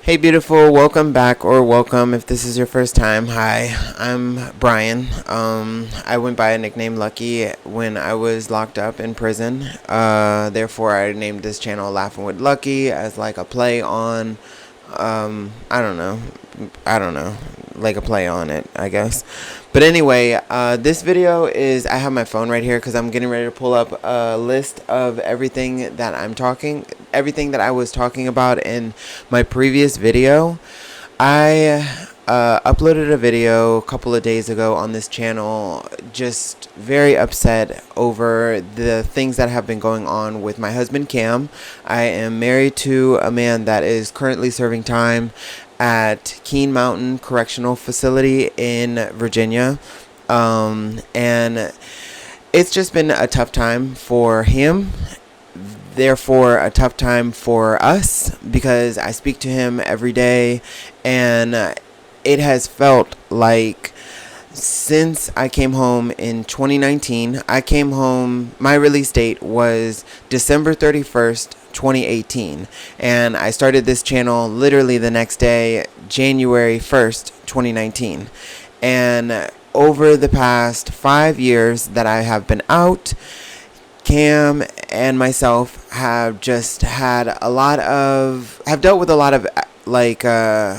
Hey beautiful, welcome back, or welcome if this is your first time. Hi, I'm Brian. I went by a nickname Lucky when I was locked up in prison. Therefore I named this channel Laughing with Lucky as like a play on, I don't know, like a play on it, I guess. But anyway, this video is, I have my phone right here because I'm getting ready to pull up a list of everything that I was talking about in my previous video. I uploaded a video a couple of days ago on this channel, just very upset over the things that have been going on with my husband Cam. I am married to a man that is currently serving time at Keene Mountain Correctional Facility in Virginia, and it's just been a tough time for him, therefore a tough time for us, because I speak to him every day, and it has felt like since I came home in 2019, I came home, my release date was December 31st, 2018, and I started this channel literally the next day, January 1st, 2019, and over the past 5 years that I have been out, Cam and myself have just had dealt with a lot of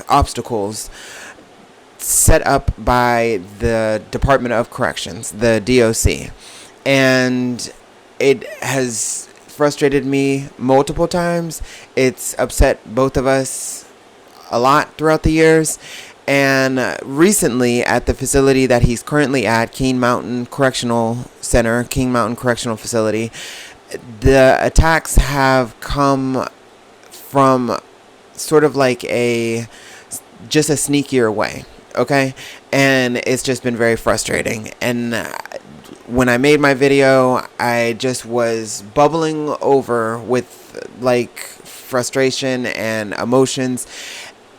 obstacles set up by the Department of Corrections, the DOC, and it has frustrated me multiple times. It's upset both of us a lot throughout the years, and recently at the facility that he's currently at, Keene Mountain Correctional Center, Keene Mountain Correctional Facility, the attacks have come from sort of like just a sneakier way. Okay, and it's just been very frustrating. And when I made my video, I just was bubbling over with like frustration and emotions.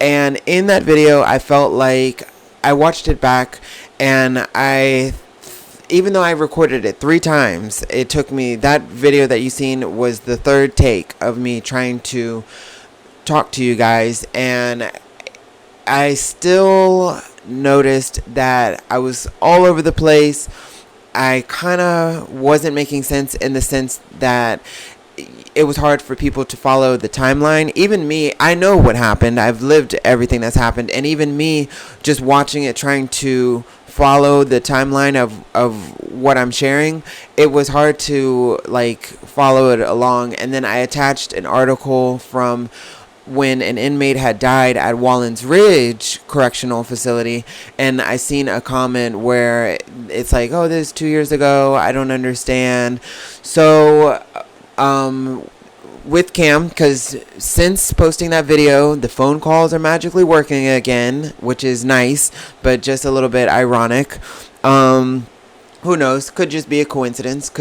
And in that video, I felt like I watched it back, and even though I recorded it 3 times, it took me, that video that you seen was the 3rd take of me trying to talk to you guys, and I still noticed that I was all over the place. I kind of wasn't making sense, in the sense that it was hard for people to follow the timeline. Even me, I know what happened. I've lived everything that's happened. And even me, just watching it, trying to follow the timeline of what I'm sharing, it was hard to like follow it along. And then I attached an article from when an inmate had died at Wallens Ridge Correctional Facility, and I seen a comment where it's like, oh, this is 2 years ago, I don't understand. So with Cam, because since posting that video, the phone calls are magically working again, which is nice, but just a little bit ironic. Who knows? Could just be a coincidence.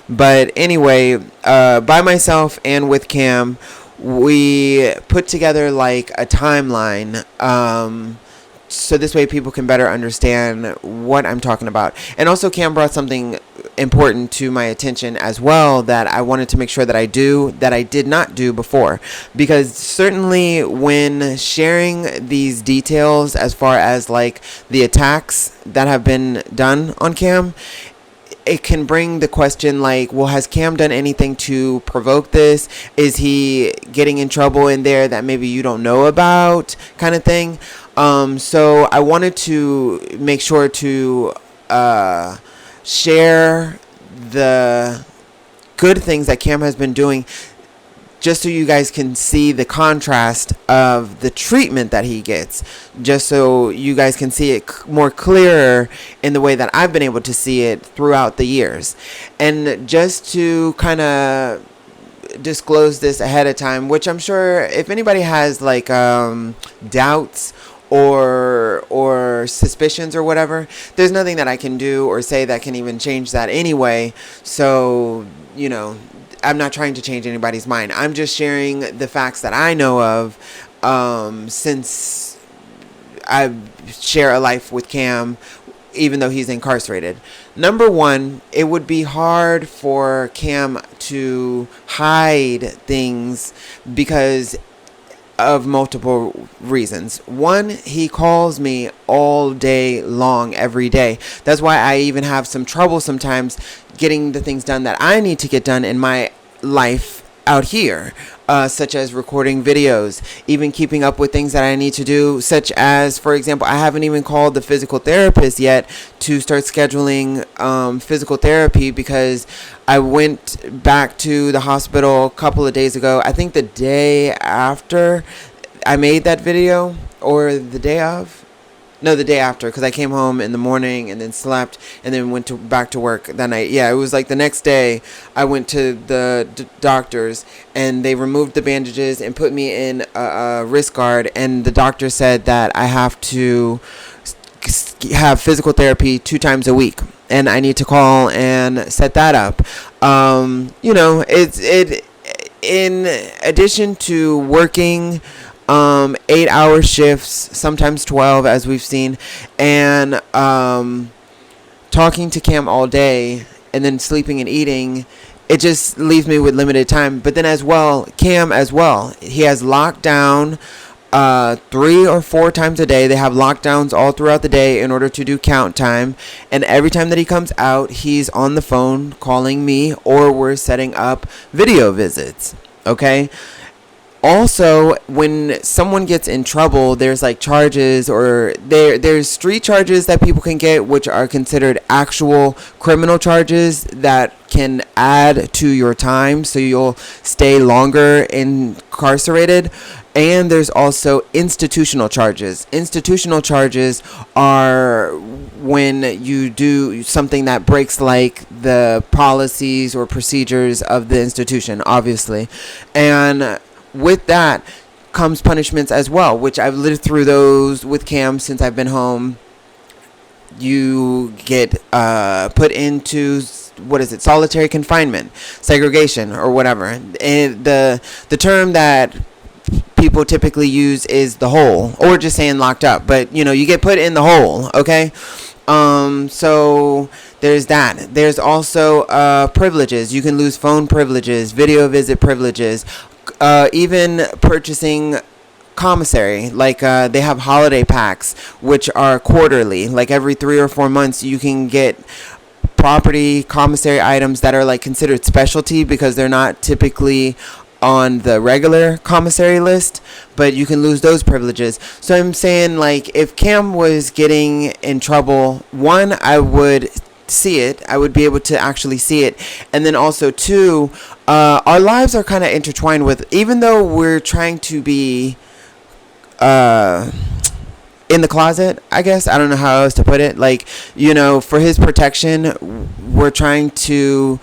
But anyway, by myself and with Cam, we put together like a timeline, so this way people can better understand what I'm talking about. And also Cam brought something important to my attention as well that I wanted to make sure that I did not do before, because certainly when sharing these details as far as like the attacks that have been done on Cam, it can bring the question like, well, has Cam done anything to provoke this? Is he getting in trouble in there that maybe you don't know about, kind of thing? So I wanted to make sure to share the good things that Cam has been doing, just so you guys can see the contrast of the treatment that he gets, just so you guys can see it more clearer in the way that I've been able to see it throughout the years. And just to kind of disclose this ahead of time, which I'm sure if anybody has like doubts or suspicions or whatever, there's nothing that I can do or say that can even change that anyway. So, you know, I'm not trying to change anybody's mind. I'm just sharing the facts that I know of, since I share a life with Cam, even though he's incarcerated. Number one, it would be hard for Cam to hide things, because of multiple reasons. One, he calls me all day long, every day. That's why I even have some trouble sometimes getting the things done that I need to get done in my life out here, such as recording videos, even keeping up with things that I need to do, such as, for example, I haven't even called the physical therapist yet to start scheduling physical therapy, because I went back to the hospital a couple of days ago. I think the day after I made that video, or the day of. No, the day after, because I came home in the morning and then slept and then went back to work that night. Yeah, it was like the next day I went to the doctors, and they removed the bandages and put me in a wrist guard, and the doctor said that I have to have physical therapy 2 times a week, and I need to call and set that up. It's in addition to working 8-hour shifts, sometimes 12, as we've seen, and talking to Cam all day, and then sleeping and eating, it just leaves me with limited time. But then as well, Cam as well, he has lockdown 3 or 4 times a day. They have lockdowns all throughout the day in order to do count time, and every time that he comes out, he's on the phone calling me, or we're setting up video visits. Okay. Also, when someone gets in trouble, there's like charges, or there's street charges that people can get, which are considered actual criminal charges that can add to your time, so you'll stay longer incarcerated. And there's also institutional charges. Institutional charges are when you do something that breaks like the policies or procedures of the institution, obviously. And with that comes punishments as well, which I've lived through those with Cam since I've been home. You get put into, solitary confinement, segregation, or whatever. And the term that people typically use is the hole, or just saying locked up. But, you get put in the hole, okay? So there's that. There's also privileges. You can lose phone privileges, video visit privileges, even purchasing commissary. Like they have holiday packs, which are quarterly. Like every 3 or 4 months, you can get property commissary items that are like considered specialty, because they're not typically on the regular commissary list, but you can lose those privileges. So I'm saying, like, if Cam was getting in trouble, one, I would see it. I would be able to actually see it. And then also, two, our lives are kind of intertwined with, even though we're trying to be in the closet, I guess. I don't know how else to put it. Like, for his protection, we're trying to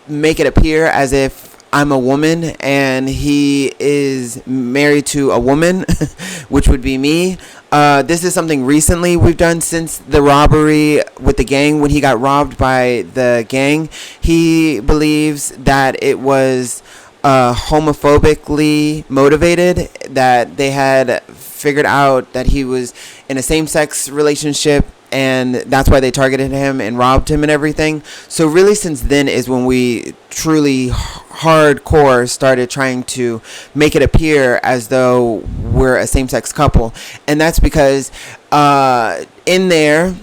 make it appear as if I'm a woman and he is married to a woman, which would be me. This is something recently we've done since the robbery with the gang. When he got robbed by the gang, he believes that it was homophobically motivated, that they had figured out that he was in a same-sex relationship, and that's why they targeted him and robbed him and everything. So really, since then is when we truly hardcore started trying to make it appear as though we're a same-sex couple. And that's because in there,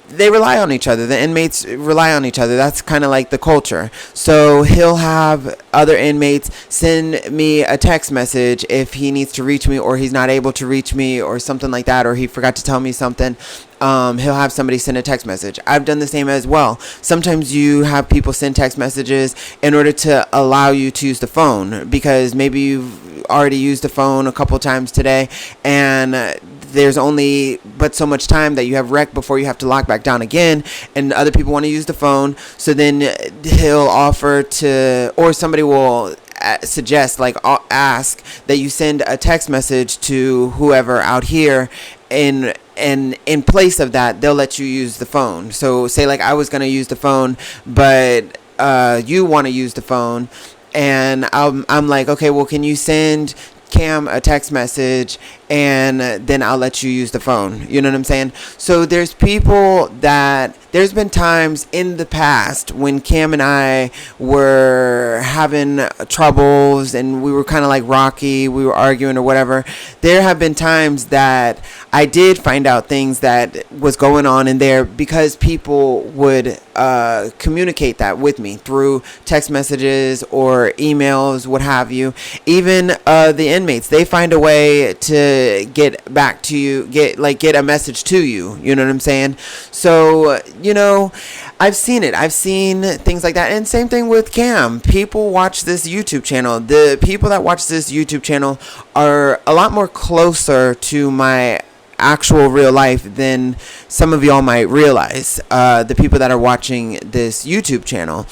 they rely on each other. The inmates rely on each other. That's kind of like the culture. So he'll have other inmates send me a text message if he needs to reach me, or he's not able to reach me, or something like that, or he forgot to tell me something. He'll have somebody send a text message. I've done the same as well. Sometimes you have people send text messages in order to allow you to use the phone, because maybe you've already used the phone a couple times today, and there's only but so much time that you have rec before you have to lock back down again, and other people want to use the phone. So then he'll offer to, or somebody will suggest, like ask that you send a text message to whoever out here, and in place of that, they'll let you use the phone. So say like I was going to use the phone, but you want to use the phone, and I'm like, okay, well, can you send Cam a text message, and then I'll let you use the phone. You know what I'm saying? So there's people that there's been times in the past when Cam and I were having troubles and we were kind of like rocky, we were arguing or whatever. There have been times that I did find out things that was going on in there because people would communicate that with me through text messages or emails, what have you. Even the inmates, they find a way to get back to you, get a message to you. You know what I'm saying? So, I've seen it. I've seen things like that. And same thing with Cam. People watch this YouTube channel. The people that watch this YouTube channel are a lot more closer to my actual real life than some of y'all might realize. The people that are watching this YouTube channel.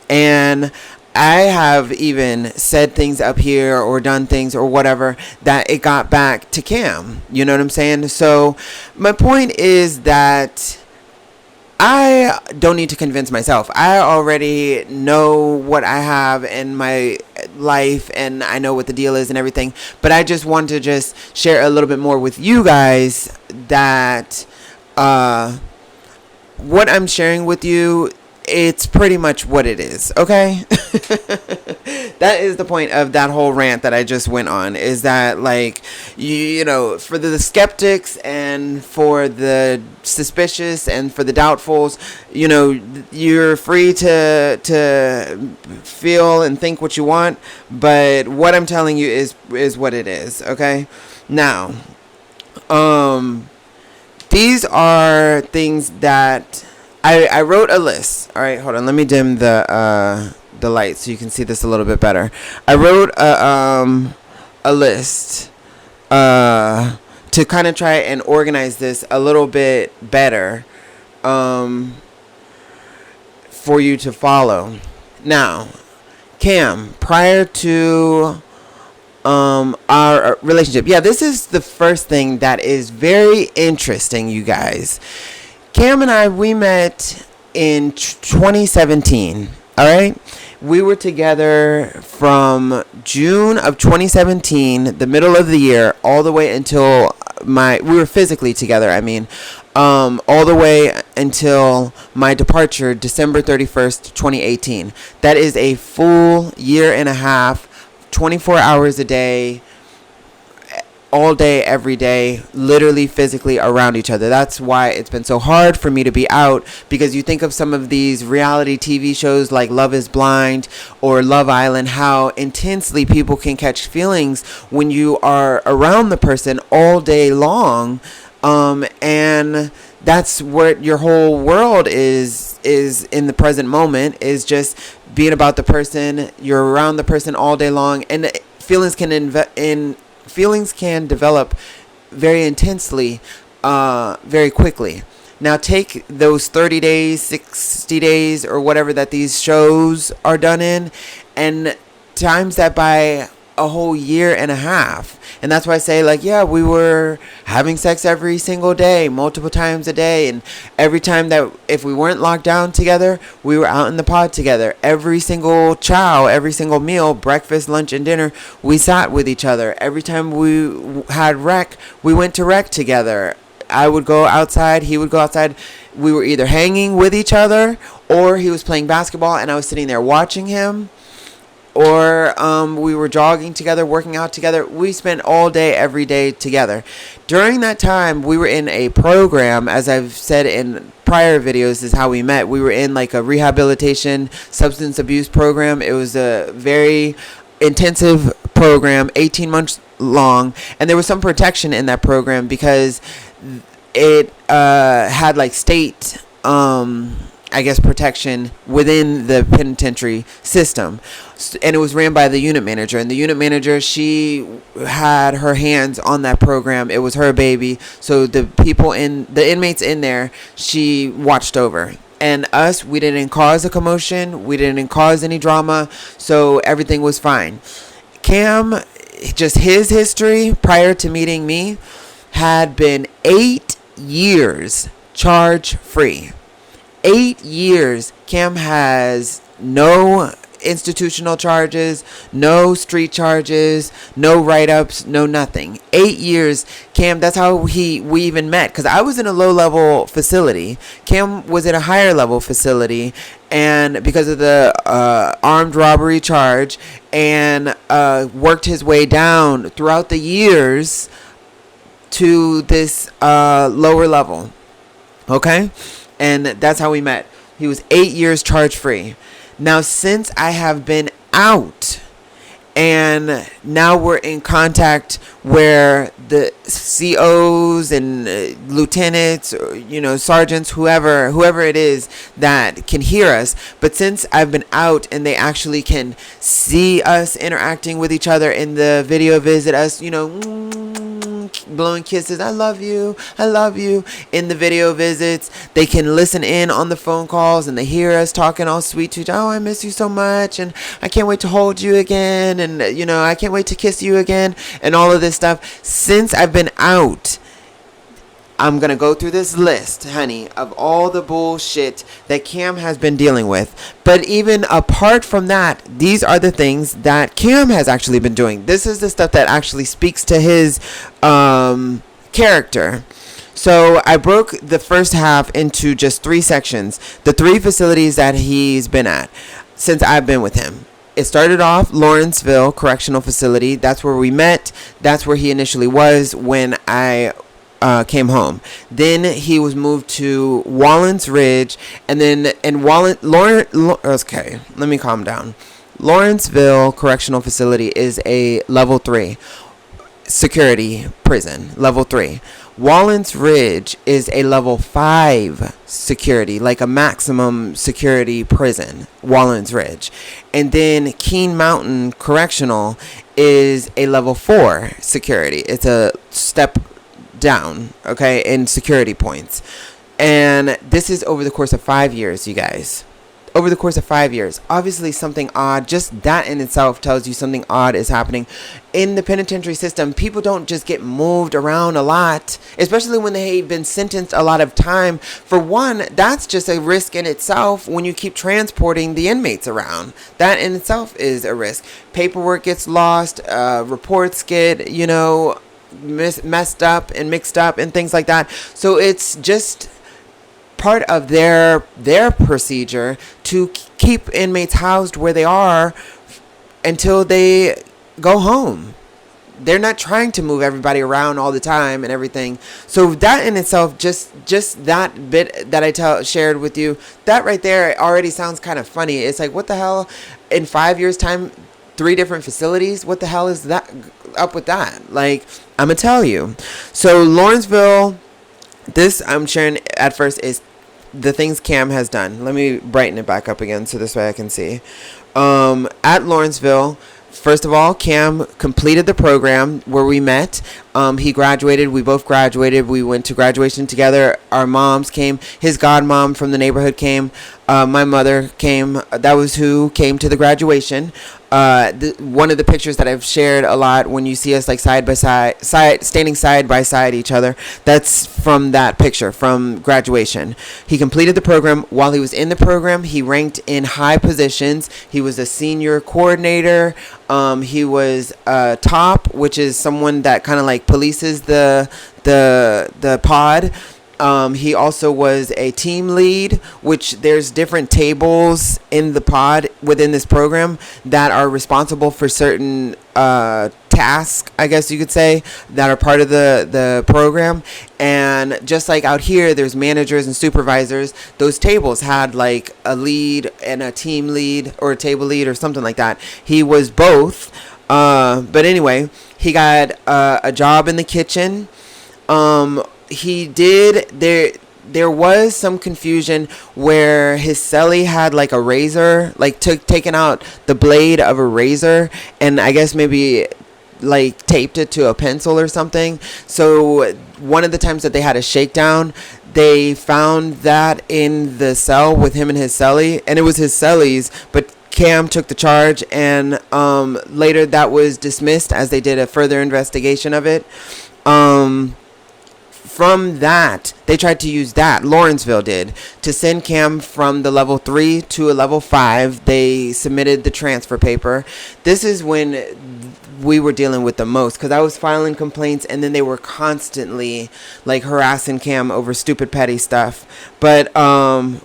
And I have even said things up here or done things or whatever that it got back to Cam. You know what I'm saying? So my point is that I don't need to convince myself. I already know what I have in my life and I know what the deal is and everything. But I just want to just share a little bit more with you guys that what I'm sharing with you, it's pretty much what it is, okay? That is the point of that whole rant that I just went on, is that, like, you know, for the skeptics and for the suspicious and for the doubtfuls, you know, you're free to feel and think what you want, but what I'm telling you is what it is, okay? Now, these are things that I wrote a list. All right, hold on. Let me dim the light so you can see this a little bit better. I wrote a list to kind of try and organize this a little bit better for you to follow. Now, Cam, prior to our relationship, yeah, this is the first thing that is very interesting, you guys. Cam and I, we met in 2017, all right? We were together from June of 2017, the middle of the year, all the way until we were physically together, all the way until my departure, December 31st, 2018. That is a full year and a half, 24 hours a day, all day, every day, literally physically around each other. That's why it's been so hard for me to be out, because you think of some of these reality TV shows like Love is Blind or Love Island, how intensely people can catch feelings when you are around the person all day long. And that's what your whole world is in the present moment, is just being about the person. You're around the person all day long, and feelings can develop very intensely, very quickly. Now take those 30 days, 60 days, or whatever that these shows are done in, and times that by a whole year and a half. And that's why I say, like, yeah, we were having sex every single day, multiple times a day. And every time that, if we weren't locked down together, we were out in the pod together. Every single chow, every single meal, breakfast, lunch, and dinner, we sat with each other. Every time we had rec, we went to rec together. I would go outside, he would go outside. We were either hanging with each other, or he was playing basketball and I was sitting there watching him. Or we were jogging together, working out together. We spent all day, every day together. During that time, we were in a program, as I've said in prior videos, is how we met. We were in like a rehabilitation substance abuse program. It was a very intensive program, 18 months long. And there was some protection in that program because it had like state protection within the penitentiary system. And it was ran by the unit manager. And the unit manager, she had her hands on that program. It was her baby. So the inmates in there, she watched over. And us, we didn't cause a commotion. We didn't cause any drama. So everything was fine. Cam, just his history prior to meeting me had been 8 years charge free. 8 years. Cam has no institutional charges, no street charges, no write-ups, no nothing. 8 years. Cam, that's how we even met, because I was in a low-level facility. Cam was in a higher-level facility, and because of the armed robbery charge, and worked his way down throughout the years to this lower level. Okay? And that's how we met. He was 8 years charge-free. Now, since I have been out, and now we're in contact where the COs and lieutenants, or, sergeants, whoever it is that can hear us. But since I've been out and they actually can see us interacting with each other in the video, visit us, blowing kisses, I love you in the video visits. They can listen in on the phone calls, and they hear us talking all sweet to each other. Oh, I miss you so much, and I can't wait to hold you again, and I can't wait to kiss you again, and all of this stuff. Since I've been out, I'm going to go through this list, honey, of all the bullshit that Cam has been dealing with. But even apart from that, these are the things that Cam has actually been doing. This is the stuff that actually speaks to his character. So I broke the first half into just 3 sections. The 3 facilities that he's been at since I've been with him. It started off Lawrenceville Correctional Facility. That's where we met. That's where he initially was when I came home. Then he was moved to Wallens Ridge, and then okay, let me calm down. Lawrenceville Correctional Facility is a level 3 security prison, level 3. Wallens Ridge is a level 5 security, like a maximum security prison, Wallens Ridge. And then Keene Mountain Correctional is a level 4 security. It's a step down, okay, in security points. And this is over the course of 5 years, you guys. Over the course of 5 years. Obviously something odd, just that in itself tells you something odd is happening in the penitentiary system. People don't just get moved around a lot, especially when they've been sentenced a lot of time. For one, that's just a risk in itself when you keep transporting the inmates around. That in itself is a risk. Paperwork gets lost, reports get, messed up and mixed up and things like that. So it's just part of their procedure to keep inmates housed where they are until they go home. They're not trying to move everybody around all the time and everything. So that in itself, just that bit that I shared with you, that right there already sounds kind of funny. It's like, what the hell? In 5 years' time, 3 different facilities? What the hell is that up with that? Like, I'm gonna tell you. So Lawrenceville, this I'm sharing at first is the things Cam has done. Let me brighten it back up again so this way I can see. At Lawrenceville, first of all, Cam completed the program where we met. He graduated. We both graduated. We went to graduation together. Our moms came. His godmom from the neighborhood came. My mother came. That was who came to the graduation. One of the pictures that I've shared a lot, when you see us like side by side, standing side by side each other, that's from that picture from graduation. He completed the program. While he was in the program, he ranked in high positions. He was a senior coordinator. He was top, which is someone that kind of like polices the pod. He also was a team lead, which there's different tables in the pod within this program that are responsible for certain tasks, I guess you could say, that are part of the program. And just like out here, there's managers and supervisors. Those tables had like a lead and a team lead or a table lead or something like that. He was both. But anyway, he got a job in the kitchen. He did, there was some confusion where his cellie had like a razor, like taken out the blade of a razor, and I guess maybe like taped it to a pencil or something. So one of the times that they had a shakedown, they found that in the cell with him and his cellie, and it was his cellie's, but Cam took the charge, and later that was dismissed as they did a further investigation of it. from that, they tried to use that, Lawrenceville did, to send Cam from the level 3 to a level 5. They submitted the transfer paper. This is when we were dealing with the most, because I was filing complaints, and then they were constantly like harassing Cam over stupid petty stuff. But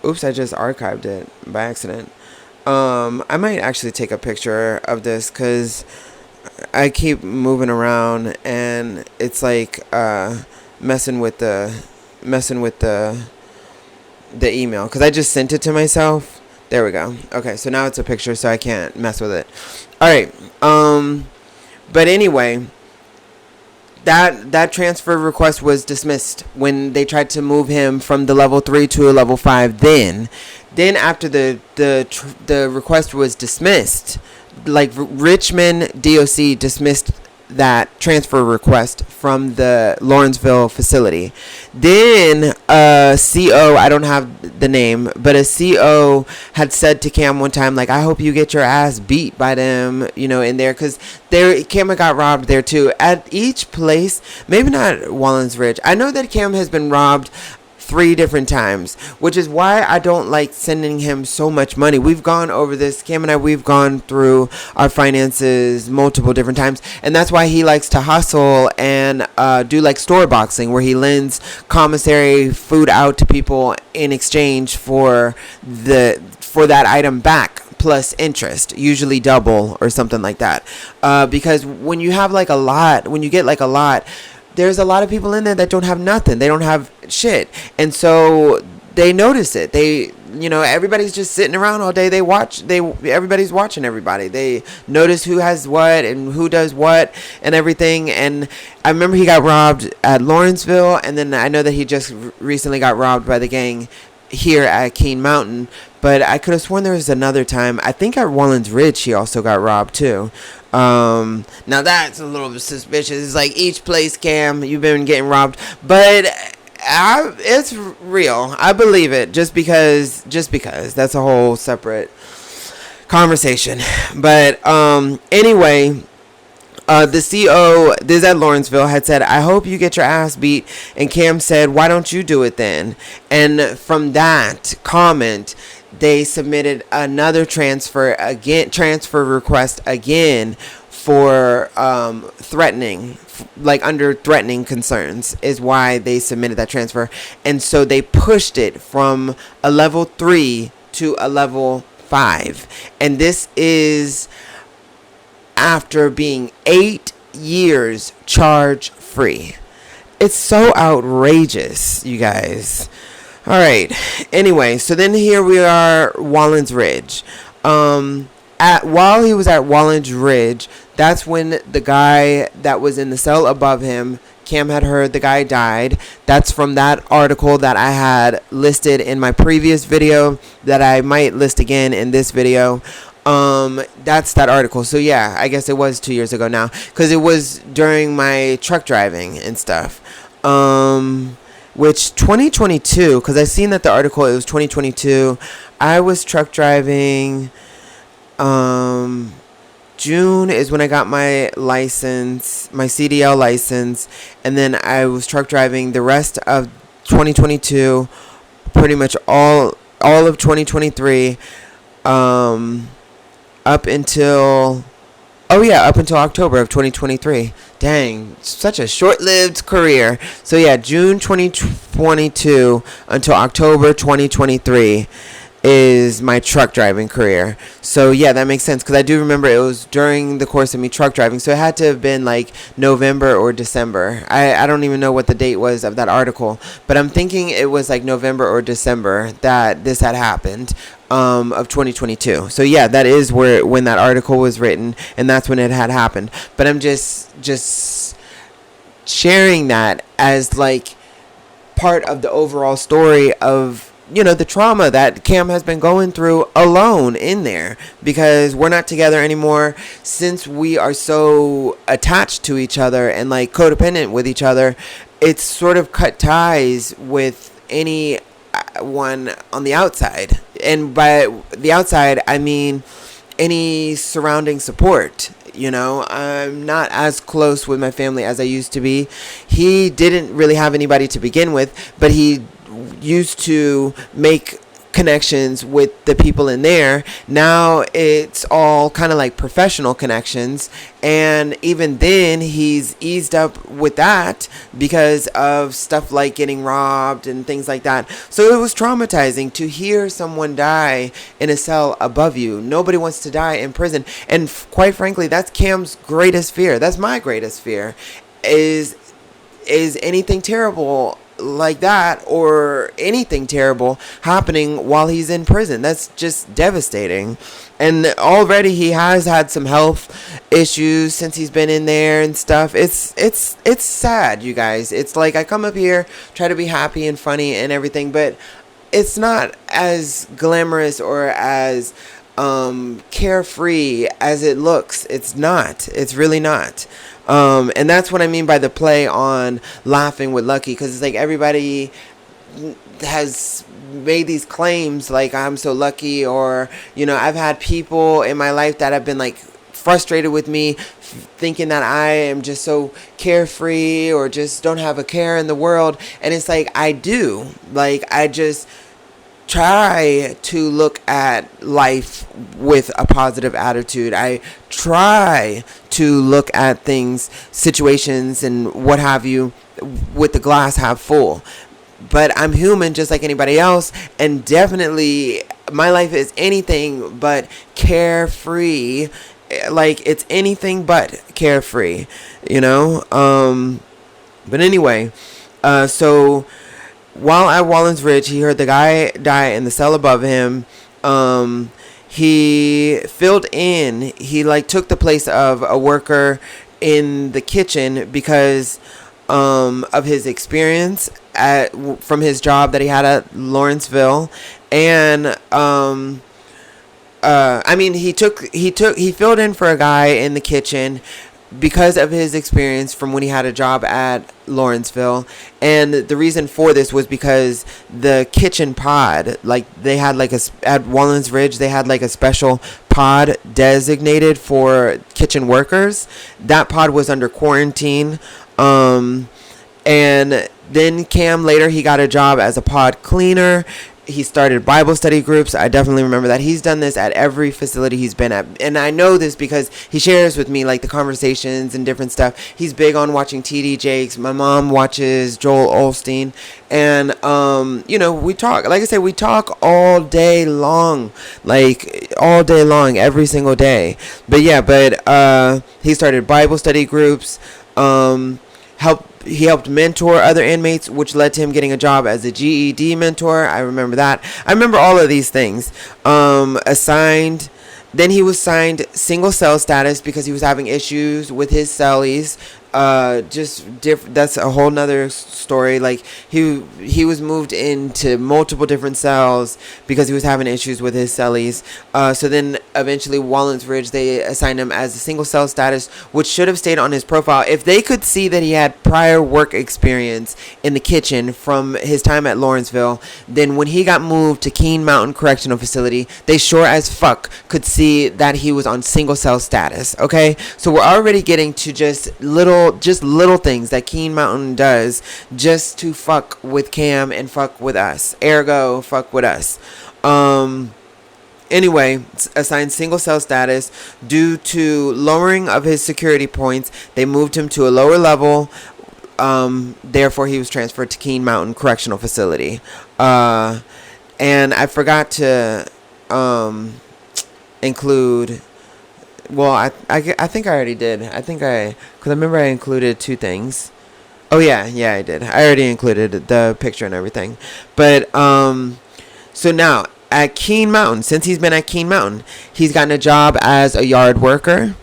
oops, I just archived it by accident. I might actually take a picture of this, because I keep moving around and it's like messing with the email, because I just sent it to myself. There we go. Okay, so now it's a picture, so I can't mess with it. All right. But anyway, that transfer request was dismissed when they tried to move him from the level 3 to a level 5. Then after the request was dismissed, like Richmond DOC dismissed that transfer request from the Lawrenceville facility. Then a CO, I don't have the name, but a CO had said to Cam one time, like, I hope you get your ass beat by them, in there, because Cam got robbed there too. At each place, maybe not Wallens Ridge. I know that Cam has been robbed 3 different times, which is why I don't like sending him so much money. We've gone over this, Cam and I, we've gone through our finances multiple different times, and that's why he likes to hustle and do like store boxing, where he lends commissary food out to people in exchange for that item back, plus interest, usually double or something like that. Because when you have like a lot, when you get like a lot, there's a lot of people in there that don't have nothing. They don't have shit. And so they notice it. Everybody's just sitting around all day. Everybody's watching everybody. They notice who has what and who does what and everything. And I remember he got robbed at Lawrenceville, and then I know that he just recently got robbed by the gang here at Keene Mountain. But I could have sworn there was another time. I think at Wallens Ridge he also got robbed too. Now that's a little bit suspicious. It's like each place, Cam, you've been getting robbed, but it's real. I believe it just because that's a whole separate conversation. But anyway, the CO, this at Lawrenceville, had said, I hope you get your ass beat. And Cam said, why don't you do it then? And from that comment, they submitted another transfer request again for threatening, like under threatening concerns is why they submitted that transfer. And so they pushed it from a level 3 to a level 5. And this is after being 8 years charge free. It's so outrageous, you guys. All right. Anyway, so then here we are, Wallens Ridge. While he was at Wallens Ridge, that's when the guy that was in the cell above him, Cam had heard the guy died. That's from that article that I had listed in my previous video that I might list again in this video. That's that article. So yeah, I guess it was 2 years ago now, because it was during my truck driving and stuff. Which 2022, because I seen that the article, it was 2022. I was truck driving. June is when I got my license, my CDL license, and then I was truck driving the rest of 2022, pretty much all of 2023, up until October of 2023. Dang, such a short-lived career. So yeah, June 2022 until October 2023 is my truck driving career. So yeah, that makes sense, because I do remember it was during the course of me truck driving, so it had to have been like November or December. I don't even know what the date was of that article, but I'm thinking it was like November or December that this had happened, of 2022. So yeah, that is when that article was written, and that's when it had happened. But I'm just sharing that as like part of the overall story of, the trauma that Cam has been going through alone in there, because we're not together anymore. Since we are so attached to each other and like codependent with each other, it's sort of cut ties with anyone on the outside. And by the outside, I mean any surrounding support. You know, I'm not as close with my family as I used to be. He didn't really have anybody to begin with, but he used to make connections with the people in there. Now it's all kind of like professional connections, and even then he's eased up with that because of stuff like getting robbed and things like that. So it was traumatizing to hear someone die in a cell above you. Nobody wants to die in prison, and quite frankly, that's Cam's greatest fear. That's my greatest fear, is anything terrible like that, or anything terrible happening while he's in prison. That's just devastating. And already he has had some health issues since he's been in there and stuff. It's sad, you guys. It's like I come up here, try to be happy and funny and everything, but it's not as glamorous or as carefree as it looks. It's not. It's really not. And that's what I mean by the play on laughing with Lucky, because it's like everybody has made these claims like I'm so lucky, or, you know, I've had people in my life that have been like frustrated with me, thinking that I am just so carefree or just don't have a care in the world. And it's like I do. Like I just try to look at life with a positive attitude. I try to look at things, situations, and what have you, with the glass half full. But I'm human just like anybody else, and definitely my life is anything but carefree. Like it's anything but carefree, you know? But anyway, so while at Wallens Ridge, he heard the guy die in the cell above him. He filled in. He like took the place of a worker in the kitchen because of his experience from his job that he had at Lawrenceville, and I mean he filled in for a guy in the kitchen because of his experience from when he had a job at Lawrenceville. And the reason for this was because the kitchen pod, like they had like at Wallens Ridge, they had like a special pod designated for kitchen workers. That pod was under quarantine. And then Cam later, he got a job as a pod cleaner. He started Bible study groups. I definitely remember that. He's done this at every facility he's been at. And I know this because he shares with me like the conversations and different stuff. He's big on watching TD Jakes. My mom watches Joel Osteen. And, you know, we talk. Like I said, we talk all day long. Like all day long, every single day. But yeah, he started Bible study groups. He helped mentor other inmates, which led to him getting a job as a GED mentor. I remember that. I remember all of these things. Then he was signed single cell status because he was having issues with his cellies. That's a whole nother story. Like he was moved into multiple different cells because he was having issues with his cellies. So then eventually Wallens Ridge, they assigned him as a single cell status, which should have stayed on his profile. If they could see that he had prior work experience in the kitchen from his time at Lawrenceville, then when he got moved to Keene Mountain Correctional Facility, they sure as fuck could see that he was on single cell status. Okay, so we're already getting to just little things that Keene Mountain does just to fuck with Cam and fuck with us. Ergo, fuck with us. Anyway, assigned single cell status due to lowering of his security points. They moved him to a lower level. Therefore, he was transferred to Keene Mountain Correctional Facility. And I forgot to include. Well, I think I already did. Because I remember I included two things. Oh yeah, I did. I already included the picture and everything. But so now at Keene Mountain, since he's been at Keene Mountain, he's gotten a job as a yard worker.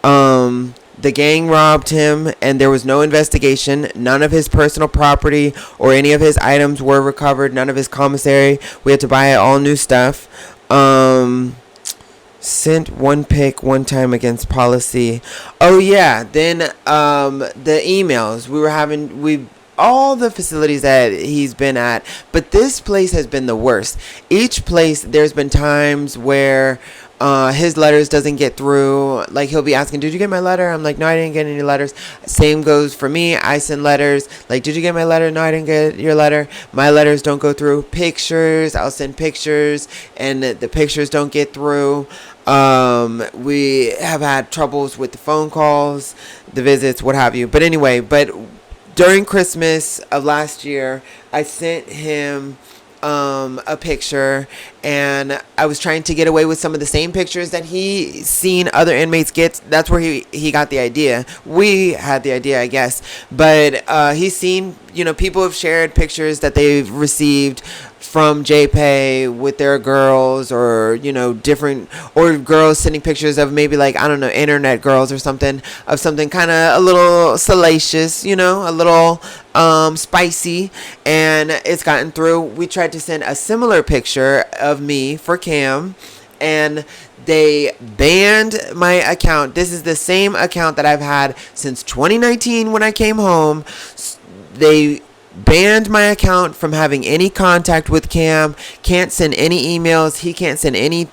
The gang robbed him, and there was no investigation. None of his personal property or any of his items were recovered. None of his commissary. We had to buy all new stuff. Sent one pic one time against policy. Oh yeah, then the emails all the facilities that he's been at, but this place has been the worst. Each place, there's been times where his letters doesn't get through. Like, he'll be asking, did you get my letter? I'm like, no, I didn't get any letters. Same goes for me. I send letters. Like, did you get my letter? No, I didn't get your letter. My letters don't go through. Pictures, I'll send pictures, and the pictures don't get through. We have had troubles with the phone calls, the visits, what have you. But anyway, during Christmas of last year, I sent him a picture, and I was trying to get away with some of the same pictures that he seen other inmates get. That's where he got the idea. We had the idea, I guess, but he's seen, people have shared pictures that they've received from JPay with their girls, or different, or girls sending pictures of maybe, like, I don't know, internet girls or something, of something kind of a little salacious, a little spicy, and it's gotten through. We tried to send a similar picture of me for Cam, and they banned my account. This is the same account that I've had since 2019 when I came home. They banned my account from having any contact with Cam. Can't send any emails. He can't send any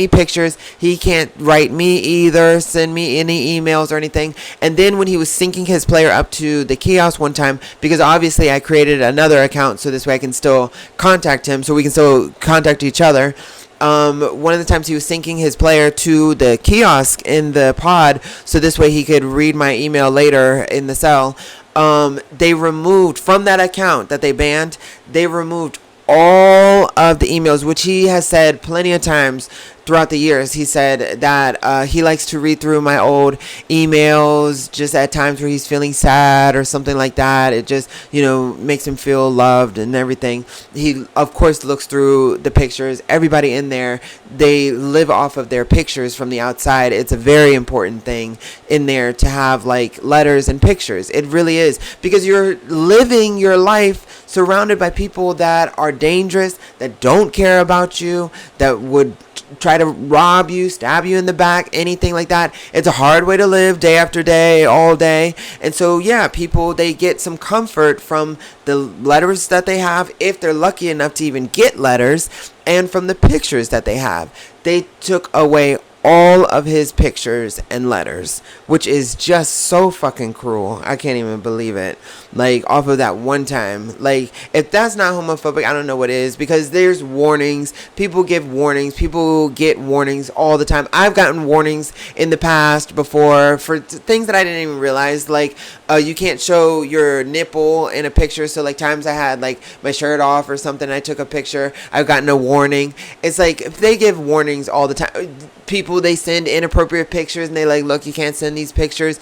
pictures. He can't write me either, send me any emails or anything. And then when he was syncing his player up to the kiosk one time, because obviously I created another account so this way I can still contact him, so we can still contact each other. One of the times he was syncing his player to the kiosk in the pod, so this way he could read my email later in the cell. They removed from that account that they banned, they removed all of the emails, which he has said plenty of times throughout the years. He said that he likes to read through my old emails just at times where he's feeling sad or something like that. It just, makes him feel loved and everything. He, of course, looks through the pictures. Everybody in there, they live off of their pictures from the outside. It's a very important thing in there to have, like, letters and pictures. It really is, because you're living your life surrounded by people that are dangerous, that don't care about you, that would try to rob you, stab you in the back, anything like that. It's a hard way to live, day after day, all day. And so, yeah, people, they get some comfort from the letters that they have, if they're lucky enough to even get letters, and from the pictures that they have. They took away all of his pictures and letters, which is just so fucking cruel. I can't even believe it. Like, off of that one time. Like, if that's not homophobic, I don't know what is, because there's warnings. People give warnings. People get warnings all the time. I've gotten warnings in the past before for things that I didn't even realize. Like, you can't show your nipple in a picture. So, like, times I had, like, my shirt off or something, I took a picture, I've gotten a warning. It's like, if they give warnings all the time, people, they send inappropriate pictures and they like, look, you can't send these pictures.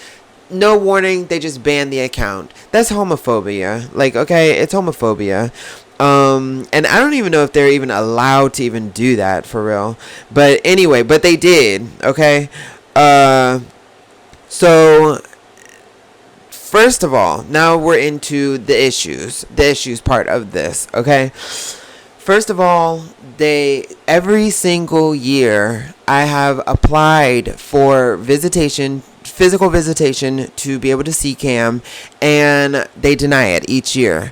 No warning, they just ban the account. That's homophobia. Like, okay, it's homophobia. And I don't even know if they're even allowed to even do that for real. But anyway, but they did, okay? So first of all, now we're into the issues part of this, okay? First of all, every single year I have applied for physical visitation to be able to see Cam, and they deny it each year.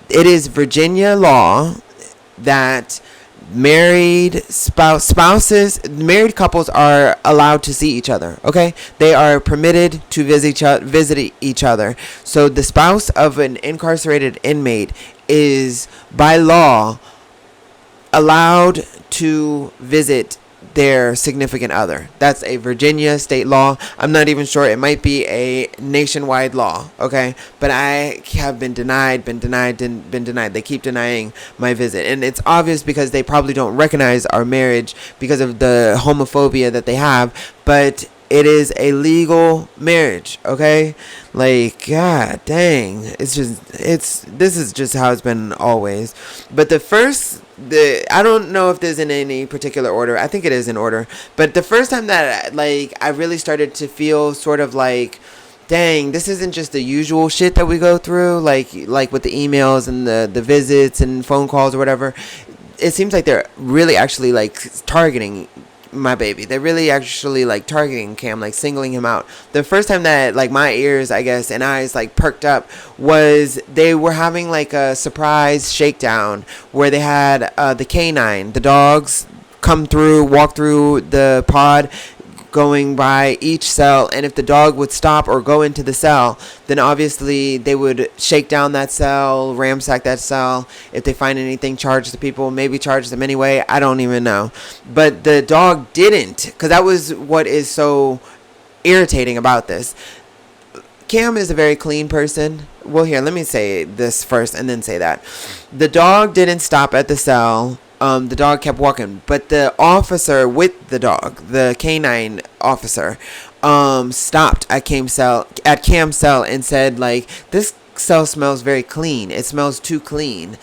It is Virginia law that married couples are allowed to see each other, okay? They are permitted to visit each other. So the spouse of an incarcerated inmate is, by law, allowed to visit their significant other. That's a Virginia state law. I'm not even sure. It might be a nationwide law, okay? But I have been denied. They keep denying my visit. And it's obvious because they probably don't recognize our marriage because of the homophobia that they have. But it is a legal marriage, okay? Like, god dang. This is just how it's been always. But I don't know if there's in any particular order. I think it is in order. But the first time that, like, I really started to feel sort of like, dang, this isn't just the usual shit that we go through, like with the emails and the visits and phone calls or whatever. It seems like they're really actually, like, targeting my baby. They're really actually, like, targeting Cam, like, singling him out. The first time that, like, my ears, I guess, and eyes, like, perked up was they were having, like, a surprise shakedown where they had the canine, the dogs, walk through the pod, going by each cell, and if the dog would stop or go into the cell, then obviously they would shake down that cell, ransack that cell. If they find anything, charge the people, maybe charge them anyway. I don't even know. But the dog didn't, because that was what is so irritating about this. Cam is a very clean person. Well, here, let me say this first and then say that. The dog didn't stop at the cell. The dog kept walking, but the officer with the dog, the canine officer, stopped at Cam's cell and said, like, this cell smells very clean. It smells too clean.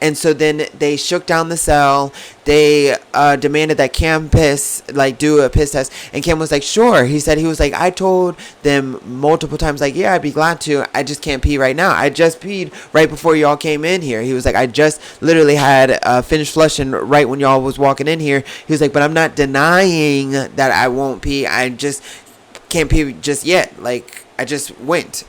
And so then they shook down the cell. They demanded that Cam do a piss test. And Cam was like, sure. He was like, I told them multiple times, like, yeah, I'd be glad to. I just can't pee right now. I just peed right before y'all came in here. He was like, I just literally had finished flushing right when y'all was walking in here. He was like, but I'm not denying that I won't pee. I just can't pee just yet. Like, I just went,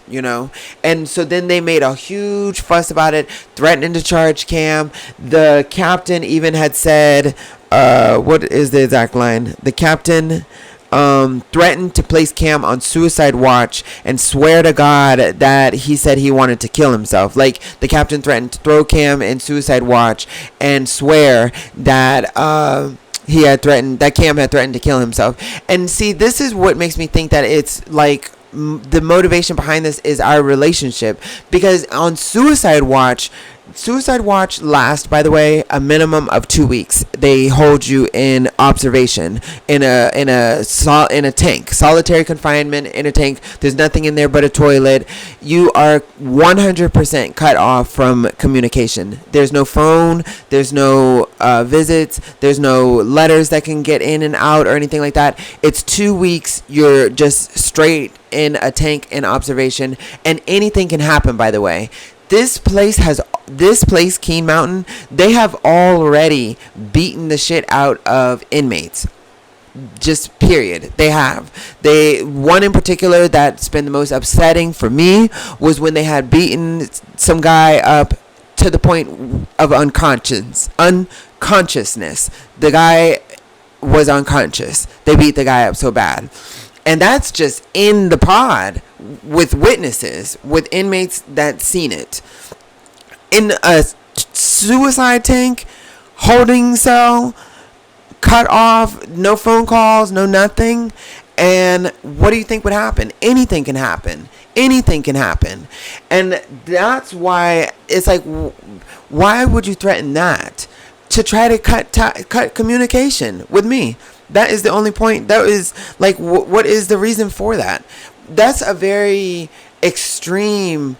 And so then they made a huge fuss about it, threatening to charge Cam. The captain even had said, what is the exact line? The captain threatened to place Cam on suicide watch and swear to God that he said he wanted to kill himself. Like, the captain threatened to throw Cam in suicide watch and swear that Cam had threatened to kill himself. And see, this is what makes me think that it's like the motivation behind this is our relationship, because on suicide watch lasts, by the way, a minimum of 2 weeks. They hold you in observation in a tank, solitary confinement in a tank. There's nothing in there but a toilet. You are 100% cut off from communication. There's no phone, there's no visits, there's no letters that can get in and out or anything like that. It's 2 weeks. You're just straight in a tank in observation, and anything can happen, by the way. This place, Keene Mountain, they have already beaten the shit out of inmates. Just period. They have. One in particular that's been the most upsetting for me was when they had beaten some guy up to the point of unconsciousness. The guy was unconscious. They beat the guy up so bad. And that's just in the pod with witnesses, with inmates that seen it. In a suicide tank, holding cell, cut off, no phone calls, no nothing. And what do you think would happen? Anything can happen. Anything can happen. And that's why it's like, why would you threaten that? To try to cut communication with me. That is the only point. That is like, what is the reason for that? That's a very extreme,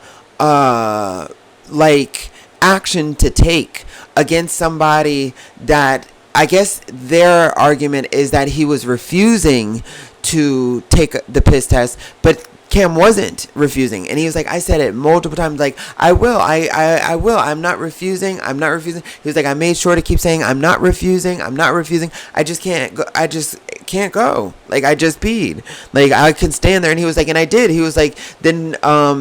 action to take against somebody that, I guess their argument is that he was refusing to take the piss test, but Cam wasn't refusing, and he was like, I said it multiple times, like, I will, I'm not refusing. He was like, I made sure to keep saying, I'm not refusing, I just can't go, like, I just peed, like, I can stand there. And he was like, and I did. He was like, then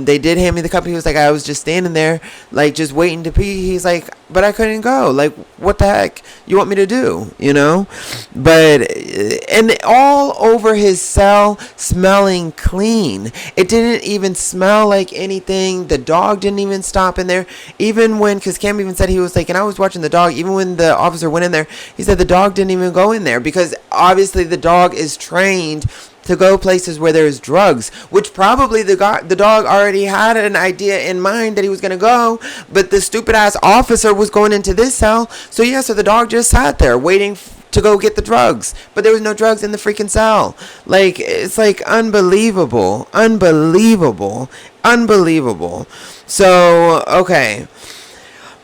they did hand me the cup. He was like, I was just standing there, like, just waiting to pee. He's like, but I couldn't go, like, what the heck you want me to do, but, and all over his cell, smelling clean. It didn't even smell like anything. The dog didn't even stop in there. Even when, because Cam even said, he was like, and I was watching the dog, even when the officer went in there, he said the dog didn't even go in there, because obviously the dog is trained to go places where there's drugs, which probably the dog already had an idea in mind that he was going to go, but the stupid ass officer was going into this cell. So the dog just sat there waiting to go get the drugs, but there was no drugs in the freaking cell. Like, it's like unbelievable. So, okay,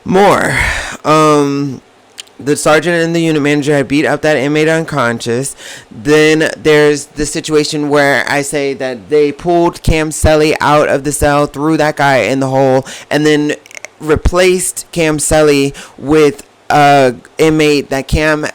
more. The sergeant and the unit manager had beat up that inmate unconscious. Then there's the situation where I say that they pulled Cam's cellie out of the cell, threw that guy in the hole, and then replaced Cam's cellie with a inmate that Cam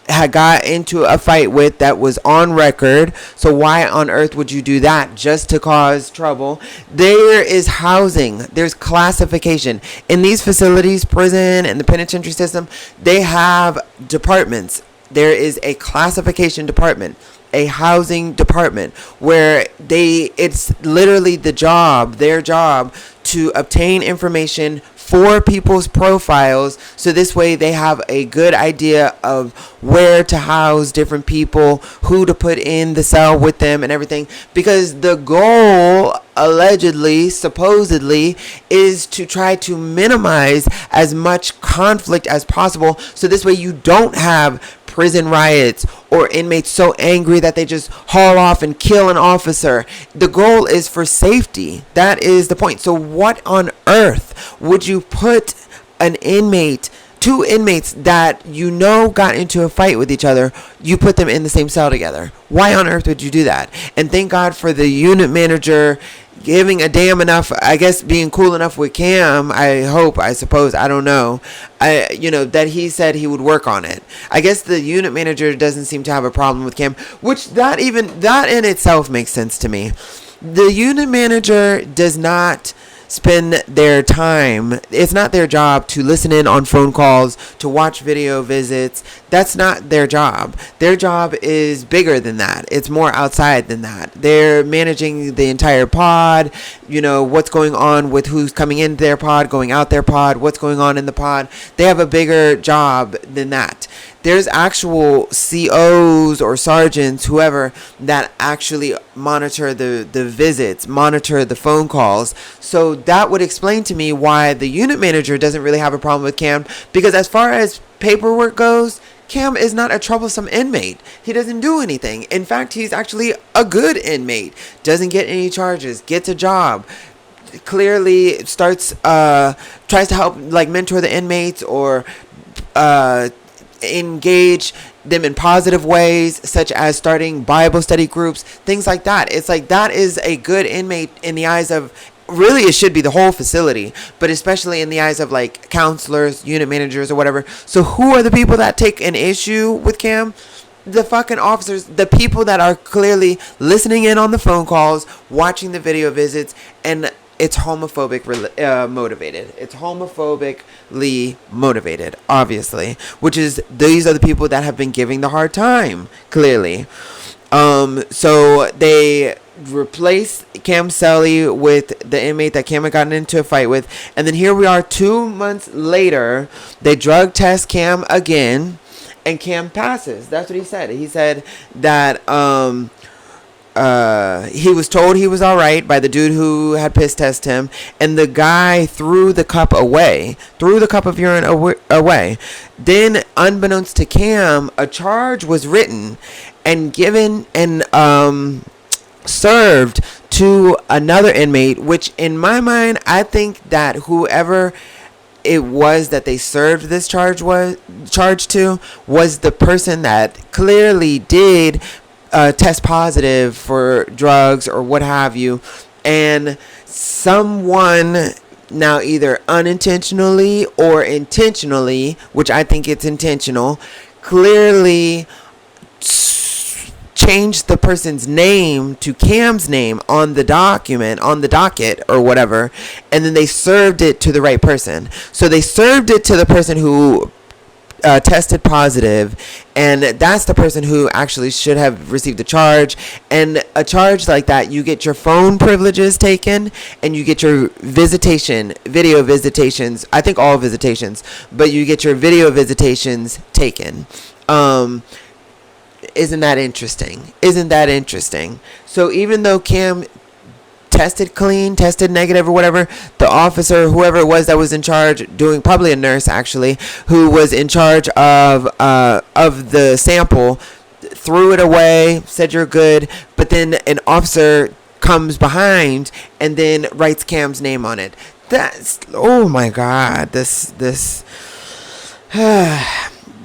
had got into a fight with that was on record. So why on earth would you do that just to cause trouble? There is housing. There's classification. In these facilities, prison and the penitentiary system, they have departments. there is a classification department, a housing department, where it's literally their job to obtain information for people's profiles, so this way they have a good idea of where to house different people, who to put in the cell with them and everything, because the goal allegedly, supposedly, is to try to minimize as much conflict as possible, so this way you don't have prison riots or inmates so angry that they just haul off and kill an officer. The goal is for safety. That is the point. So what on earth would you put two inmates that got into a fight with each other, you put them in the same cell together? Why on earth would you do that? And thank God for the unit manager giving a damn enough, I guess, being cool enough with Cam. I suppose, I don't know. That he said he would work on it. I guess the unit manager doesn't seem to have a problem with Cam, which that in itself makes sense to me. The unit manager does not spend their time. It's not their job to listen in on phone calls, to watch video visits. That's not their job. Their job is bigger than that. It's more outside than that. They're managing the entire pod, what's going on with who's coming into their pod, going out their pod, what's going on in the pod. They have a bigger job than that. There's actual COs or sergeants, whoever, that actually monitor the visits, monitor the phone calls. So that would explain to me why the unit manager doesn't really have a problem with Cam, because as far as paperwork goes, Cam is not a troublesome inmate. He doesn't do anything. In fact, he's actually a good inmate. Doesn't get any charges, gets a job. Clearly tries to help, mentor the inmates or engage them in positive ways, such as starting Bible study groups, things like that. It's like that is a good inmate in the eyes of, really it should be the whole facility, but especially in the eyes of counselors, unit managers, or whatever. So who are the people that take an issue with Cam? The fucking officers, the people that are clearly listening in on the phone calls, watching the video visits, and it's homophobic motivated. It's homophobically motivated, obviously, which is, these are the people that have been giving the hard time, clearly. So they replace Cam Cellie with the inmate that Cam had gotten into a fight with, and then here we are 2 months later, they drug test Cam again, and Cam passes. That's what he said. He said that he was told he was all right by the dude who had piss tested him, and the guy threw the cup of urine away. Then, unbeknownst to Cam, a charge was written and given and served to another inmate, which in my mind, I think that whoever it was that they served this charge to was the person that clearly did test positive for drugs or what have you, and someone, now either unintentionally or intentionally, which I think it's intentional, clearly changed the person's name to Cam's name on the docket or whatever, and then they served it to the right person. So they served it to the person who tested positive, and that's the person who actually should have received a charge. And a charge like that, you get your phone privileges taken, and you get your video visitations, I think all visitations, but you get your video visitations taken. Isn't that interesting? So even though Cam tested clean, tested negative or whatever, the officer, whoever it was that was in charge, probably a nurse actually, who was in charge of the sample, threw it away, said you're good, but then an officer comes behind and then writes Cam's name on it. That's, oh my God, this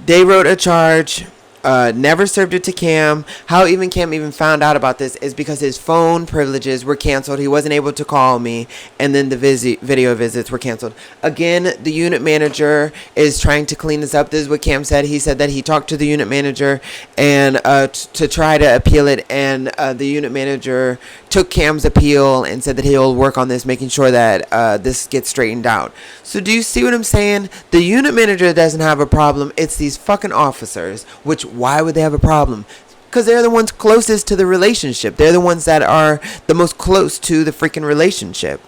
they wrote a charge. Never served it to Cam. How Cam found out about this is because his phone privileges were canceled. He wasn't able to call me, and then the video visits were canceled. Again, the unit manager is trying to clean this up. This is what Cam said. He said that he talked to the unit manager and to try to appeal it, and the unit manager took Cam's appeal and said that he'll work on this, making sure that this gets straightened out. So do you see what I'm saying? The unit manager doesn't have a problem. It's these fucking officers, which Why would they have a problem? Because they're the ones closest to the relationship. They're the ones that are the most close to the freaking relationship.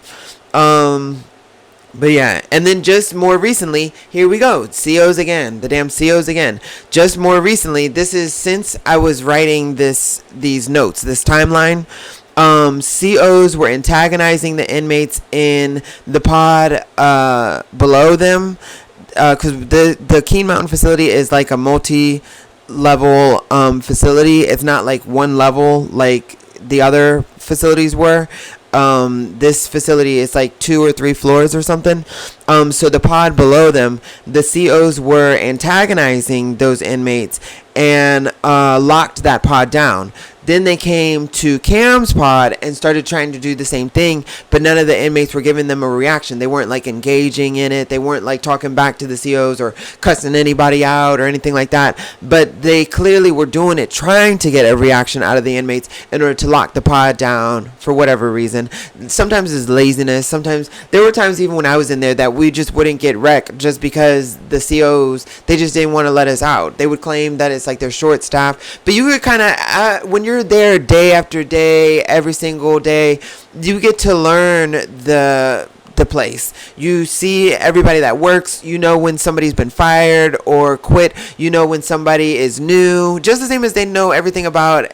But yeah, and then just more recently, here we go, COs again, the damn COs again. Just more recently, this is since I was writing these notes, this timeline. COs were antagonizing the inmates in the pod below them, because the Keene Mountain facility is like a multi-level facility. It's not like one level like the other facilities were. This facility is like 2 or 3 floors or something. So the pod below them, the COs were antagonizing those inmates and locked that pod down. Then they came to Cam's pod and started trying to do the same thing, but none of the inmates were giving them a reaction. They weren't like engaging in it. They weren't like talking back to the COs or cussing anybody out or anything like that. But they clearly were doing it, trying to get a reaction out of the inmates in order to lock the pod down for whatever reason. Sometimes it's laziness. Sometimes there were times even when I was in there that we just wouldn't get wrecked just because the COs, they just didn't want to let us out. They would claim that it's like they're short staffed, but you could kind of, when you're there day after day, every single day, you get to learn the place. You see everybody that works. You know when somebody's been fired or quit. You know when somebody is new. Just the same as they know everything about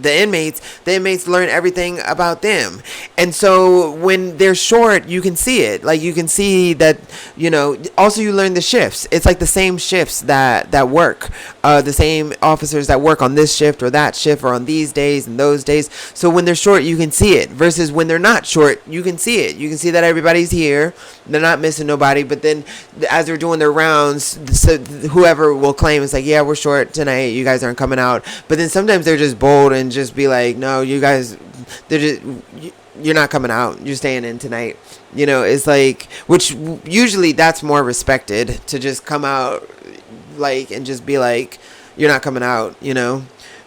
the inmates learn everything about them. And so when they're short, you can see it. Like you can see that, also you learn the shifts. It's like the same shifts that work, the same officers that work on this shift or that shift or on these days and those days. So when they're short, you can see it, versus when they're not short, you can see it. You can see that everybody's here. They're not missing nobody. But then as they're doing their rounds, so whoever will claim it's like, yeah, we're short tonight. You guys aren't coming out. But then sometimes they're just bold and just be like, no, you guys, you're not coming out. You're staying in tonight. It's like, which usually that's more respected, to just come out like and just be like, you're not coming out,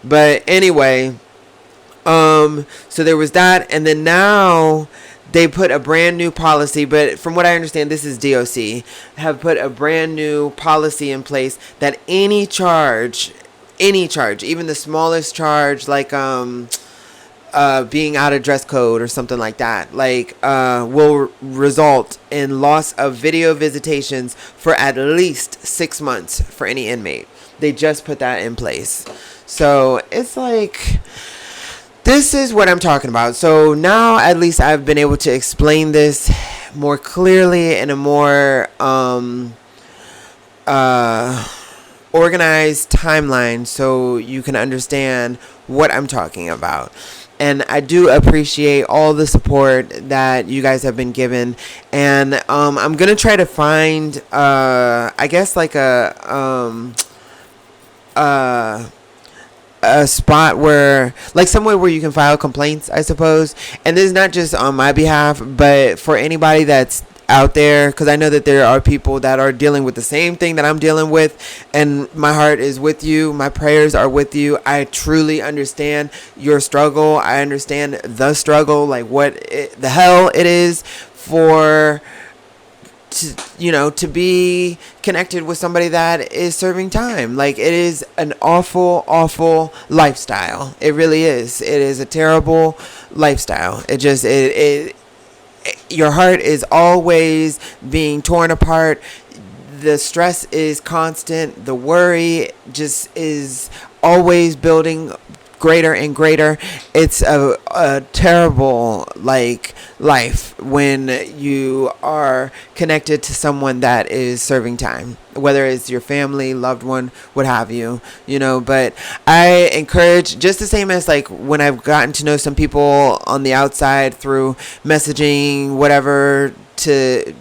But anyway, so there was that, and then now they put a brand new policy, but from what I understand, this is DOC, have put a brand new policy in place that any charge, even the smallest charge, like being out of dress code or something like that, like will result in loss of video visitations for at least 6 months for any inmate. They just put that in place. So it's like, this is what I'm talking about. So now at least I've been able to explain this more clearly in a more organized timeline, so you can understand what I'm talking about. And I do appreciate all the support that you guys have been given. And I'm gonna try to find I guess like a spot where, like, somewhere where you can file complaints, I suppose. And this is not just on my behalf, but for anybody that's out there, because I know that there are people that are dealing with the same thing that I'm dealing with, and my heart is with you. My prayers are with you. I truly understand your struggle. I understand the struggle, like the hell it is for to be connected with somebody that is serving time. Like, it is an awful, awful lifestyle. It really is. It is a terrible lifestyle. Your heart is always being torn apart. The stress is constant. The worry just is always building greater and greater. It's a terrible life when you are connected to someone that is serving time, whether it's your family, loved one, what have you, but I encourage, just the same as like when I've gotten to know some people on the outside through messaging, whatever, to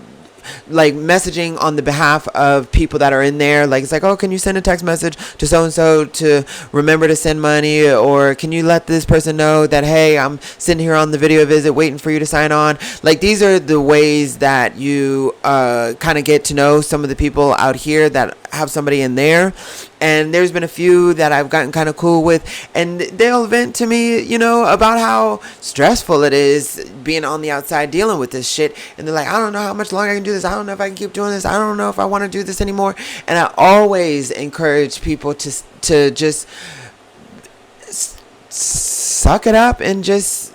like messaging on the behalf of people that are in there. Like, it's like, oh, can you send a text message to so-and-so to remember to send money? Or can you let this person know that, hey, I'm sitting here on the video visit waiting for you to sign on? Like, these are the ways that you kind of get to know some of the people out here that have somebody in there. And there's been a few that I've gotten kind of cool with, and they'll vent to me, about how stressful it is being on the outside dealing with this shit. And they're like, I don't know how much longer I can do this. I don't know if I can keep doing this. I don't know if I want to do this anymore. And I always encourage people to just suck it up and just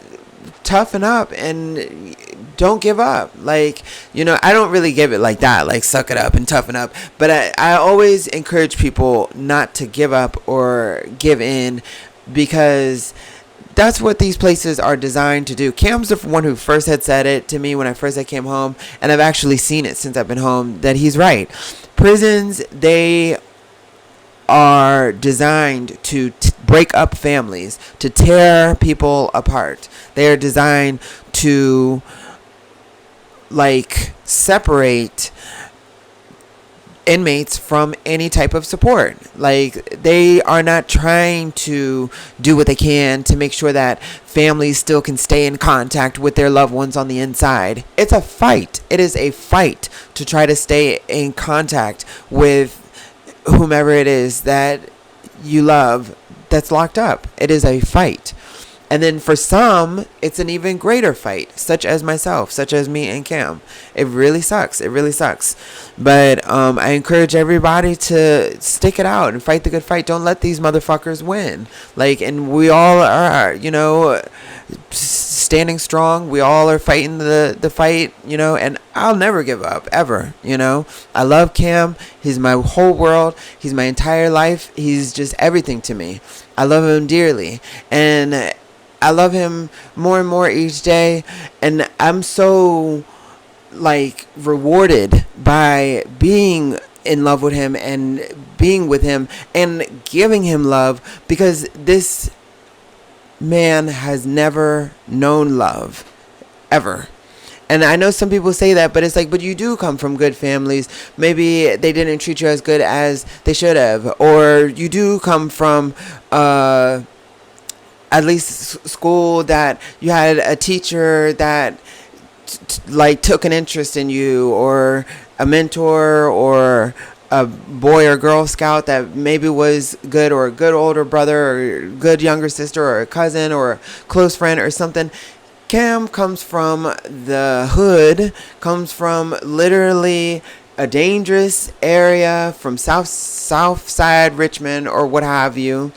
toughen up and don't give up. Like, I don't really give it like that, like suck it up and toughen up. But I always encourage people not to give up or give in, because that's what these places are designed to do. Cam's the one who first had said it to me when I came home, and I've actually seen it since I've been home, that he's right. Prisons, they are designed to break up families, to tear people apart. They are designed to separate inmates from any type of support. Like, they are not trying to do what they can to make sure that families still can stay in contact with their loved ones on the inside. It's a fight. It is a fight to try to stay in contact with whomever it is that you love that's locked up. It is a fight. And then for some, it's an even greater fight, such as myself, such as me and Cam. It really sucks. It really sucks. But I encourage everybody to stick it out and fight the good fight. Don't let these motherfuckers win. And we all are, standing strong. We all are fighting the fight, and I'll never give up, ever, I love Cam. He's my whole world. He's my entire life. He's just everything to me. I love him dearly. And I love him more and more each day. And I'm so, rewarded by being in love with him and being with him and giving him love, because this man has never known love, ever. And I know some people say that, but it's but you do come from good families. Maybe they didn't treat you as good as they should have. Or you do come from at least school that you had a teacher that took an interest in you, or a mentor, or a boy or girl scout that maybe was good, or a good older brother, or a good younger sister, or a cousin, or a close friend, or something. Cam comes from the hood, comes from literally a dangerous area, from south side Richmond or what have you,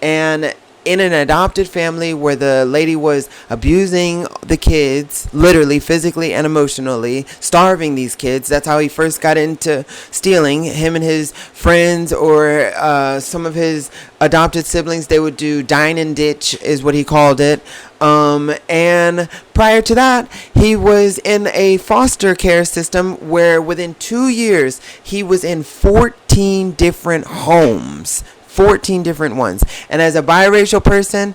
and in an adopted family where the lady was abusing the kids, literally, physically and emotionally, starving these kids. That's how he first got into stealing. Him and his friends, or some of his adopted siblings, they would do dine and ditch, is what he called it. And prior to that, he was in a foster care system where within 2 years, he was in 14 different homes. 14 different ones. And as a biracial person,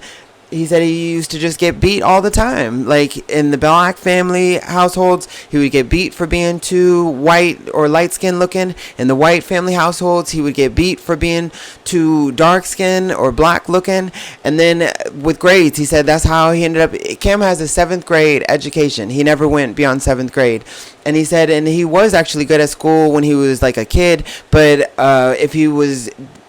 he said he used to just get beat all the time. In the black family households, he would get beat for being too white or light skin looking. In the white family households, he would get beat for being too dark skin or black looking. And then with grades, he said that's how he ended up. Cam has a 7th grade education. He never went beyond 7th grade. And he said, and he was actually good at school when he was a kid, but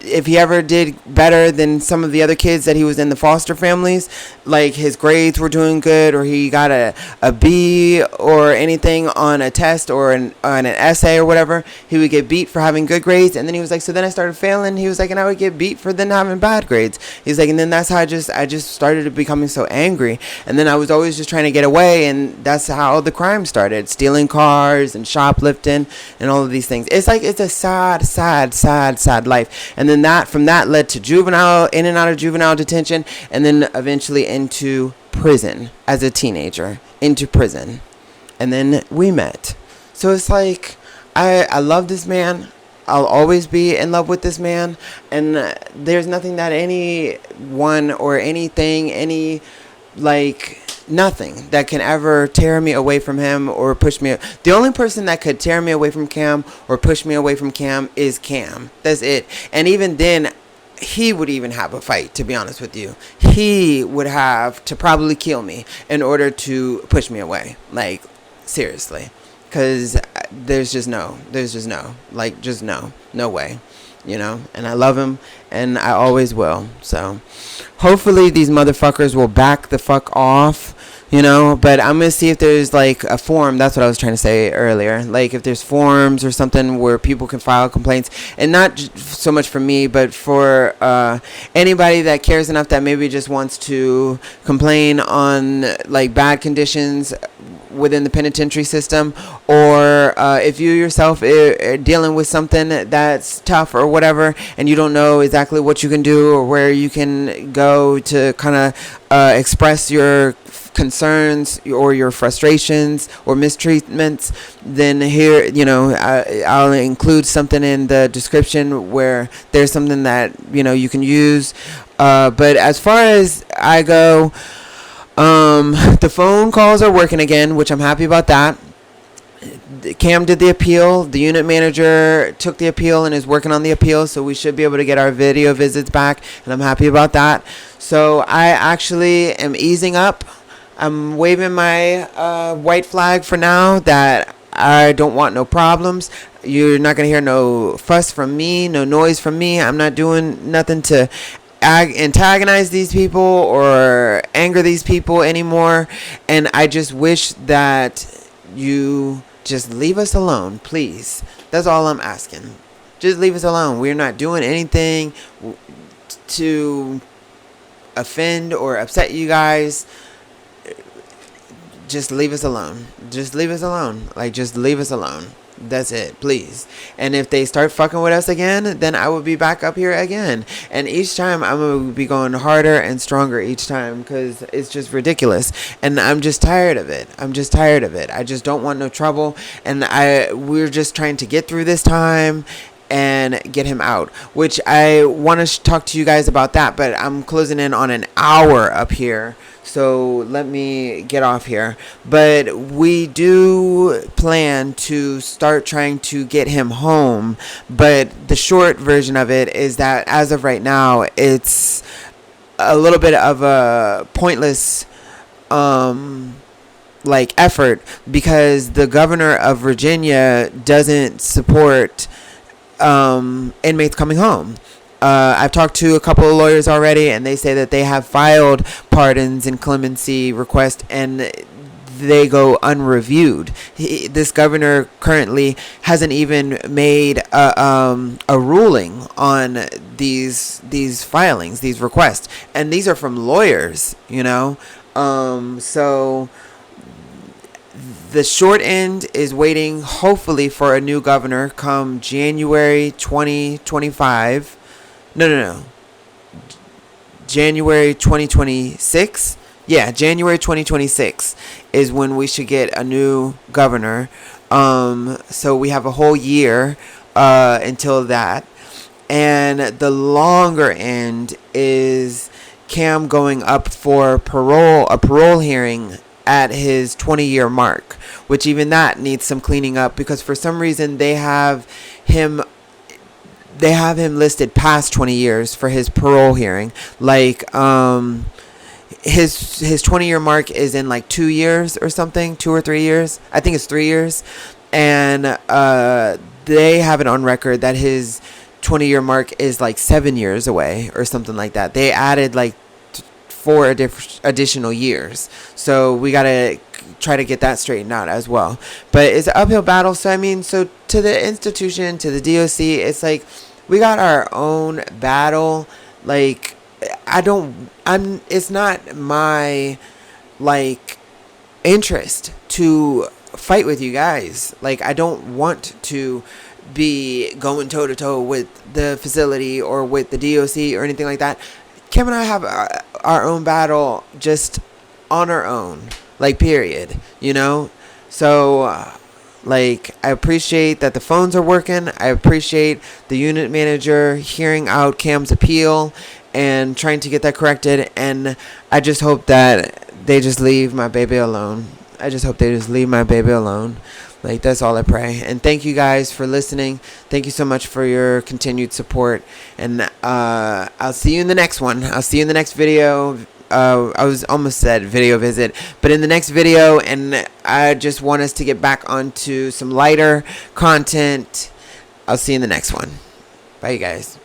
if he ever did better than some of the other kids that he was in the foster families, his grades were doing good, or he got a B or anything on a test or on an essay or whatever, he would get beat for having good grades. And then he was so then I started failing. He was and I would get beat for then having bad grades. He's and then that's how I just started becoming so angry. And then I was always just trying to get away, and that's how the crime started, stealing cars and shoplifting and all of these things. It's it's a sad life. And then from that led to juvenile, in and out of juvenile detention, and then eventually into prison as a teenager, into prison. And then we met. So it's I love this man. I'll always be in love with this man. And there's nothing that anyone or anything, nothing that can ever tear me away from him or push me. The only person that could tear me away from Cam or push me away from Cam is Cam. That's it. And even then, he would even have a fight, to be honest with you. He would have to probably kill me in order to push me away. Seriously. Because there's just no, like, just no way, and I love him, and I always will. So hopefully these motherfuckers will back the fuck off, but I'm gonna see if there's like a form. That's what I was trying to say earlier, like if there's forms or something where people can file complaints, and not so much for me, but for anybody that cares enough that maybe just wants to complain on like bad conditions within the penitentiary system, or if you yourself are dealing with something that's tough or whatever, and you don't know exactly what you can do or where you can go to kind of express your concerns or your frustrations or mistreatments, then here, I'll include something in the description where there's something that you can use. But as far as I go, the phone calls are working again, which I'm happy about that. Cam did the appeal. The unit manager took the appeal and is working on the appeal, so we should be able to get our video visits back, and I'm happy about that. So I actually am easing up. I'm waving my white flag for now that I don't want no problems. You're not going to hear no fuss from me, no noise from me. I'm not doing nothing to antagonize these people or anger these people anymore. And I just wish that you just leave us alone, please. That's all I'm asking. Just leave us alone. We're not doing anything to offend or upset you guys. Just leave us alone. Just leave us alone. Like, just leave us alone. That's it, please. And if they start fucking with us again, then I will be back up here again. And each time I'm going to be going harder and stronger each time, because it's just ridiculous. And I'm just tired of it. I just don't want no trouble. And we're just trying to get through this time and get him out, which I want to talk to you guys about that, but I'm closing in on an hour up here, so let me get off here. But we do plan to start trying to get him home, but the short version of it is that as of right now, it's a little bit of a pointless effort, because the governor of Virginia doesn't support inmates coming home. I've talked to a couple of lawyers already, and they say that they have filed pardons and clemency requests, and they go unreviewed. This governor currently hasn't even made a ruling on these filings, these requests, and these are from lawyers, so the short end is waiting, hopefully, for a new governor come January 2025. No. January 2026. Yeah, January 2026 is when we should get a new governor. So we have a whole year until that. And the longer end is Cam going up for parole, a parole hearing at his 20-year mark, which even that needs some cleaning up, because for some reason they have him listed past 20 years for his parole hearing. Like his 20-year mark is in like 2 years or something, 2 or 3 years. I think it's 3 years. And they have it on record that his 20-year mark is like 7 years away or something like that. They added like 4 additional years. So we got to try to get that straightened out as well. But it's an uphill battle. So, so to the institution, to the DOC, it's like we got our own battle. Like, it's not my, interest to fight with you guys. Like, I don't want to be going toe-to-toe with the facility or with the DOC or anything like that. Kim and I have our own battle just on our own, period, So, I appreciate that the phones are working. I appreciate the unit manager hearing out Cam's appeal and trying to get that corrected. And I just hope that they just leave my baby alone. That's all I pray. And thank you guys for listening. Thank you so much for your continued support. And I'll see you in the next one. I'll see you in the next video. I was almost said video visit, but in the next video, and I just want us to get back onto some lighter content. I'll see you in the next one. Bye, you guys.